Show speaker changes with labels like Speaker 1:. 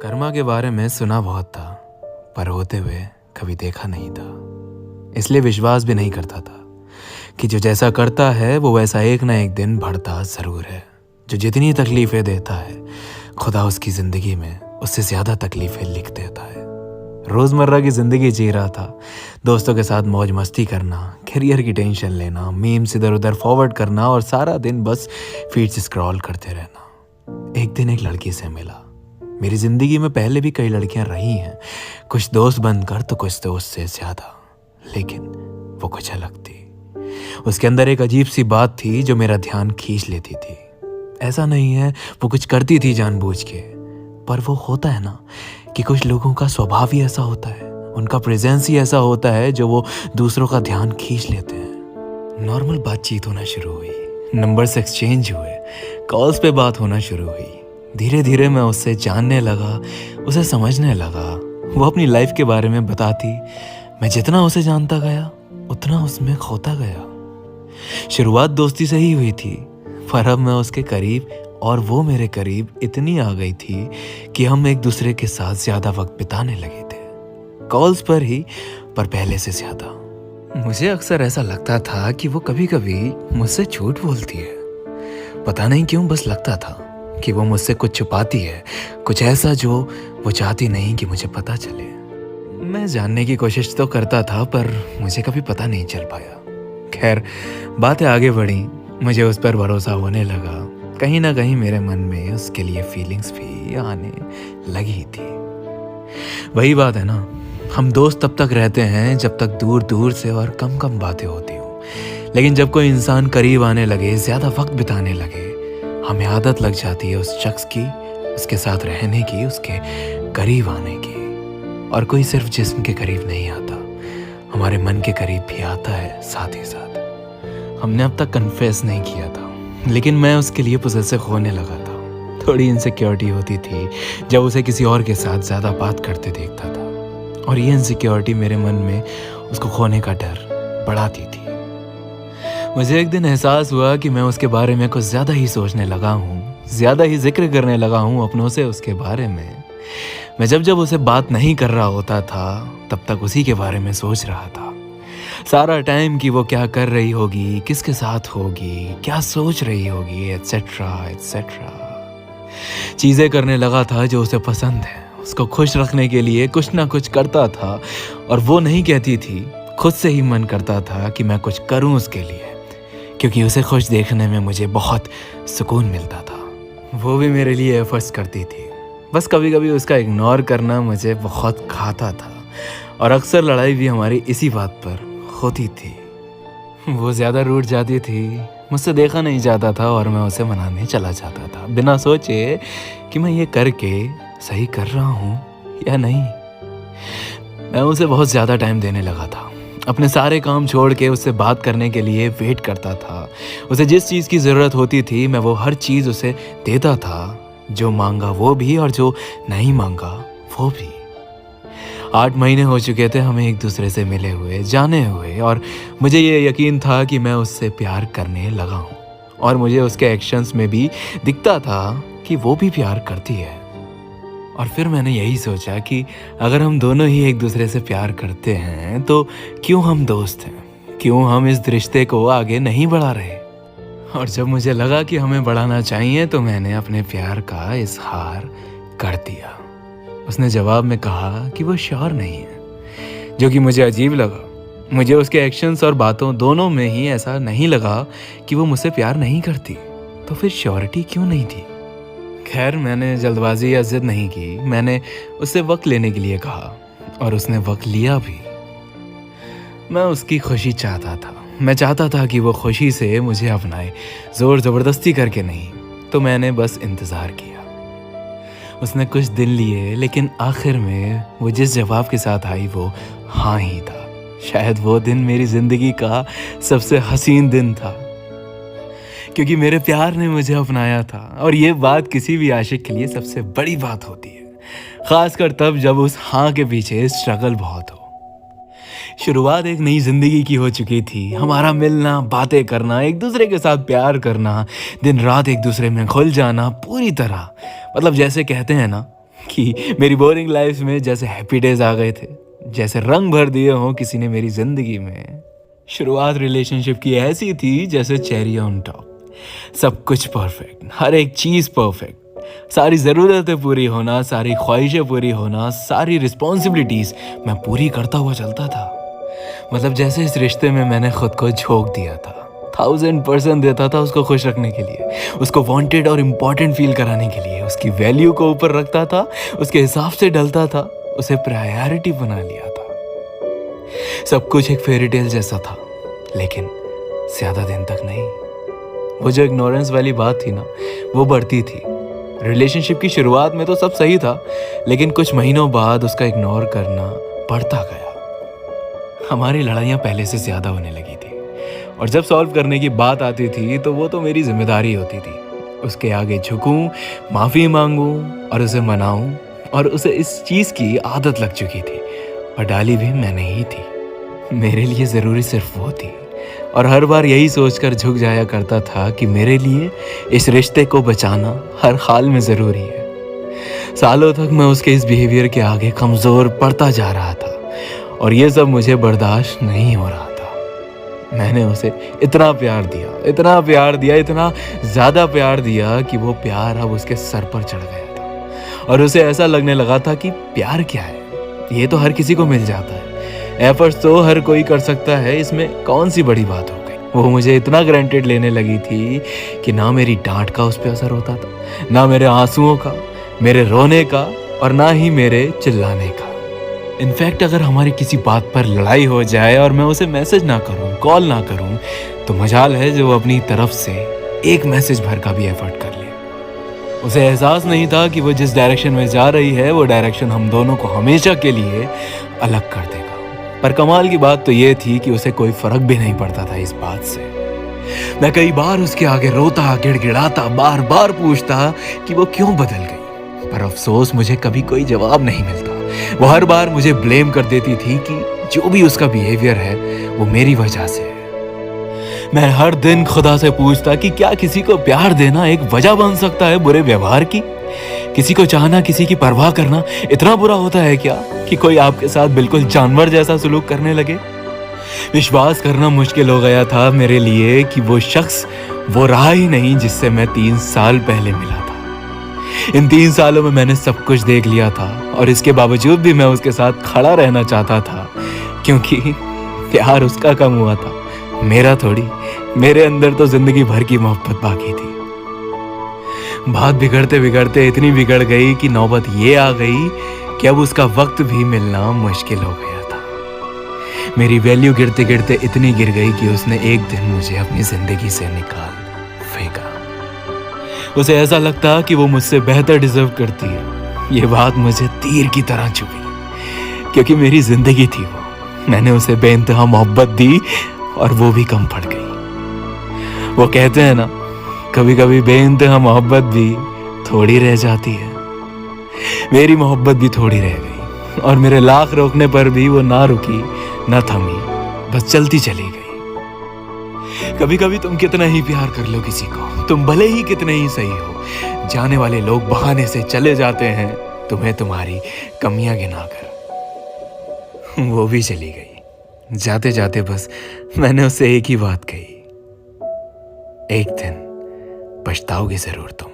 Speaker 1: कर्मा के बारे में सुना बहुत था, पर होते हुए कभी देखा नहीं था। इसलिए विश्वास भी नहीं करता था कि जो जैसा करता है वो वैसा एक ना एक दिन बढ़ता ज़रूर है। जो जितनी तकलीफ़ें देता है, खुदा उसकी ज़िंदगी में उससे ज़्यादा तकलीफ़ें लिख देता है। रोज़मर्रा की ज़िंदगी जी रहा था, दोस्तों के साथ मौज मस्ती करना, करियर की टेंशन लेना, मीम्स इधर उधर फॉरवर्ड करना और सारा दिन बस फीड से स्क्रॉल करते रहना। एक दिन एक लड़की से मिला। मेरी ज़िंदगी में पहले भी कई लड़कियां रही हैं, कुछ दोस्त बनकर तो कुछ दोस्त से ज़्यादा, लेकिन वो कुछ अलग थी। उसके अंदर एक अजीब सी बात थी जो मेरा ध्यान खींच लेती थी। ऐसा नहीं है वो कुछ करती थी जानबूझ के, पर वो होता है ना कि कुछ लोगों का स्वभाव ही ऐसा होता है, उनका प्रेजेंस ही ऐसा होता है जो वो दूसरों का ध्यान खींच लेते हैं। नॉर्मल बातचीत होना शुरू हुई, नंबर्स एक्सचेंज हुए, कॉल्स पे बात होना शुरू हुई। धीरे धीरे मैं उससे जानने लगा, उसे समझने लगा। वो अपनी लाइफ के बारे में बताती, मैं जितना उसे जानता गया उतना उसमें खोता गया। शुरुआत दोस्ती से ही हुई थी, पर अब मैं उसके करीब और वो मेरे करीब इतनी आ गई थी कि हम एक दूसरे के साथ ज़्यादा वक्त बिताने लगे थे, कॉल्स पर ही, पर पहले से ज़्यादा। मुझे अक्सर ऐसा लगता था कि वो कभी कभी मुझसे झूठ बोलती है। पता नहीं क्यों, बस लगता था कि वो मुझसे कुछ छुपाती है, कुछ ऐसा जो वो चाहती नहीं कि मुझे पता चले। मैं जानने की कोशिश तो करता था, पर मुझे कभी पता नहीं चल पाया। खैर, बातें आगे बढ़ी, मुझे उस पर भरोसा होने लगा। कहीं ना कहीं मेरे मन में उसके लिए फीलिंग्स भी आने लगी थी। वही बात है ना, हम दोस्त तब तक रहते हैं जब तक दूर दूर से और कम कम बातें होती हो, लेकिन जब कोई इंसान करीब आने लगे, ज़्यादा वक्त बिताने लगे, हमें आदत लग जाती है उस शख्स की, उसके साथ रहने की, उसके करीब आने की। और कोई सिर्फ जिस्म के करीब नहीं आता, हमारे मन के करीब भी आता है साथ ही साथ। हमने अब तक कन्फेस नहीं किया था, लेकिन मैं उसके लिए पोसेसिव होने लगा था। थोड़ी इनसिक्योरिटी होती थी जब उसे किसी और के साथ ज़्यादा बात करते देखता था, और ये इनसिक्योरिटी मेरे मन में उसको खोने का डर बढ़ाती थी। मुझे एक दिन एहसास हुआ कि मैं उसके बारे में कुछ ज़्यादा ही सोचने लगा हूँ, ज़्यादा ही जिक्र करने लगा हूँ अपनों से उसके बारे में। मैं जब जब उसे बात नहीं कर रहा होता था, तब तक उसी के बारे में सोच रहा था। सारा टाइम कि वो क्या कर रही होगी, किसके साथ होगी, क्या सोच रही होगी, एटसेट्रा एटसेट्रा। चीज़ें करने लगा था जो उसे पसंद है, उसको खुश रखने के लिए कुछ ना कुछ करता था, और वो नहीं कहती थी, खुद से ही मन करता था कि मैं कुछ करूं उसके लिए, क्योंकि उसे खुश देखने में मुझे बहुत सुकून मिलता था। वो भी मेरे लिए एफर्ट्स करती थी, बस कभी कभी उसका इग्नोर करना मुझे बहुत खाता था, और अक्सर लड़ाई भी हमारी इसी बात पर होती थी। वो ज़्यादा रूठ जाती थी, मुझसे देखा नहीं जाता था, और मैं उसे मनाने चला जाता था, बिना सोचे कि मैं ये करके सही कर रहा हूँ या नहीं। मैं उसे बहुत ज़्यादा टाइम देने लगा था, अपने सारे काम छोड़ के उससे बात करने के लिए वेट करता था। उसे जिस चीज़ की ज़रूरत होती थी, मैं वो हर चीज़ उसे देता था, जो मांगा वो भी और जो नहीं मांगा वो भी। 8 महीने हो चुके थे हमें एक दूसरे से मिले हुए, जाने हुए, और मुझे ये यकीन था कि मैं उससे प्यार करने लगा हूँ, और मुझे उसके एक्शंस में भी दिखता था कि वो भी प्यार करती है। और फिर मैंने यही सोचा कि अगर हम दोनों ही एक दूसरे से प्यार करते हैं तो क्यों हम दोस्त हैं, क्यों हम इस रिश्ते को आगे नहीं बढ़ा रहे। और जब मुझे लगा कि हमें बढ़ाना चाहिए, तो मैंने अपने प्यार का इजहार कर दिया। उसने जवाब में कहा कि वो श्योर नहीं है, जो कि मुझे अजीब लगा। मुझे उसके एक्शंस और बातों दोनों में ही ऐसा नहीं लगा कि वो मुझसे प्यार नहीं करती, तो फिर श्योरिटी क्यों नहीं थी। खैर, मैंने जल्दबाजी या जिद नहीं की, मैंने उससे वक्त लेने के लिए कहा, और उसने वक्त लिया भी। मैं उसकी खुशी चाहता था, मैं चाहता था कि वो खुशी से मुझे अपनाए, ज़ोर ज़बरदस्ती करके नहीं। तो मैंने बस इंतज़ार किया। उसने कुछ दिन लिए, लेकिन आखिर में वो जिस जवाब के साथ आई वो हाँ ही था। शायद वो दिन मेरी ज़िंदगी का सबसे हसीन दिन था, क्योंकि मेरे प्यार ने मुझे अपनाया था, और ये बात किसी भी आशिक के लिए सबसे बड़ी बात होती है, ख़ासकर तब जब उस हाँ के पीछे स्ट्रगल बहुत हो। शुरुआत एक नई जिंदगी की हो चुकी थी। हमारा मिलना, बातें करना, एक दूसरे के साथ प्यार करना, दिन रात एक दूसरे में घुल जाना पूरी तरह, मतलब जैसे कहते हैं ना, कि मेरी बोरिंग लाइफ में जैसे हैप्पी डेज आ गए थे, जैसे रंग भर दिए हों किसी ने मेरी जिंदगी में। शुरुआत रिलेशनशिप की ऐसी थी जैसे चेरी ऑन टॉप, सब कुछ परफेक्ट, हर एक चीज़ परफेक्ट, सारी ज़रूरतें पूरी होना, सारी ख्वाहिशें पूरी होना, सारी रिस्पॉन्सिबिलिटीज़ मैं पूरी करता हुआ चलता था। मतलब जैसे इस रिश्ते में मैंने खुद को झोंक दिया था, 1000% देता था उसको खुश रखने के लिए, उसको वांटेड और इम्पॉर्टेंट फील कराने के लिए, उसकी वैल्यू को ऊपर रखता था, उसके हिसाब से ढलता था, उसे प्रायोरिटी बना लिया था। सब कुछ एक फेरी टेल जैसा था, लेकिन ज़्यादा दिन तक नहीं। वो जो इग्नोरेंस वाली बात थी ना, वो बढ़ती थी। रिलेशनशिप की शुरुआत में तो सब सही था, लेकिन कुछ महीनों बाद उसका इग्नोर करना बढ़ता गया। हमारी लड़ाइयाँ पहले से ज़्यादा होने लगी थी, और जब सॉल्व करने की बात आती थी तो वो तो मेरी जिम्मेदारी होती थी। उसके आगे झुकूं, माफ़ी मांगूं और उसे मनाऊं, और उसे इस चीज़ की आदत लग चुकी थी, और डाली भी मैंने ही थी। मेरे लिए ज़रूरी सिर्फ वो थी, और हर बार यही सोचकर झुक जाया करता था कि मेरे लिए इस रिश्ते को बचाना हर हाल में ज़रूरी है। सालों तक मैं उसके इस बिहेवियर के आगे कमज़ोर पड़ता जा रहा था, और ये सब मुझे बर्दाश्त नहीं हो रहा था। मैंने उसे इतना प्यार दिया, इतना प्यार दिया, इतना ज़्यादा प्यार दिया कि वो प्यार अब उसके सर पर चढ़ गया था, और उसे ऐसा लगने लगा था कि प्यार क्या है, ये तो हर किसी को मिल जाता है, एफर्ट्स तो हर कोई कर सकता है, इसमें कौन सी बड़ी बात हो गई। वो मुझे इतना ग्रांटेड लेने लगी थी कि ना मेरी डांट का उस पर असर होता था, ना मेरे आंसुओं का, मेरे रोने का, और ना ही मेरे चिल्लाने का। इनफैक्ट अगर हमारी किसी बात पर लड़ाई हो जाए और मैं उसे मैसेज ना करूं, कॉल ना करूं, तो मजाल है जो वो अपनी तरफ से एक मैसेज भर का भी एफर्ट कर ले। उसे एहसास नहीं था कि वो जिस डायरेक्शन में जा रही है, वो डायरेक्शन हम दोनों को हमेशा के लिए अलग कर देगा। पर कमाल की बात तो ये थी कि उसे कोई फर्क भी नहीं पड़ता था इस बात से। मैं कई बार उसके आगे रोता, गिड़गिड़ाता, बार बार पूछता कि वो क्यों बदल गई, पर अफसोस मुझे कभी कोई जवाब नहीं मिलता। वो हर बार मुझे ब्लेम कर देती थी कि जो भी उसका बिहेवियर है वो मेरी वजह से है। मैं हर दिन खुदा से पूछता कि क्या किसी को प्यार देना एक वजह बन सकता है बुरे व्यवहार की? किसी को चाहना, किसी की परवाह करना इतना बुरा होता है क्या कि कोई आपके साथ बिल्कुल जानवर जैसा सलूक करने लगे? विश्वास करना मुश्किल हो गया था मेरे लिए कि वो शख्स वो रहा ही नहीं जिससे मैं 3 साल पहले मिला था। इन 3 सालों में मैंने सब कुछ देख लिया था, और इसके बावजूद भी मैं उसके साथ खड़ा रहना चाहता था, क्योंकि प्यार उसका कम हुआ था, मेरा थोड़ी। मेरे अंदर तो जिंदगी भर की मोहब्बत बाकी थी। बात बिगड़ते बिगड़ते इतनी बिगड़ गई कि नौबत ये आ गई कि अब उसका वक्त भी मिलना मुश्किल हो गया था। मेरी वैल्यू गिरते गिरते इतनी गिर गई कि उसने एक दिन मुझे अपनी जिंदगी से निकाल फेंका। उसे ऐसा लगता कि वो मुझसे बेहतर डिजर्व करती है। ये बात मुझे तीर की तरह चुभी, क्योंकि मेरी जिंदगी थी वो। मैंने उसे बेइंतहा मोहब्बत दी, और वो भी कम पड़ गई। वो कहते हैं ना, कभी कभी बेइंतहा मोहब्बत भी थोड़ी रह जाती है। मेरी मोहब्बत भी थोड़ी रह गई, और मेरे लाख रोकने पर भी वो ना रुकी, ना थमी, बस चलती चली गई। कभी कभी तुम कितना ही प्यार कर लो किसी को, तुम भले ही कितने ही सही हो, जाने वाले लोग बहाने से चले जाते हैं तुम्हें तुम्हारी कमियां गिनाकर। वो भी चली गई। जाते जाते बस मैंने उससे एक ही बात कही, एक दिन पछताओगे जरूर तुम।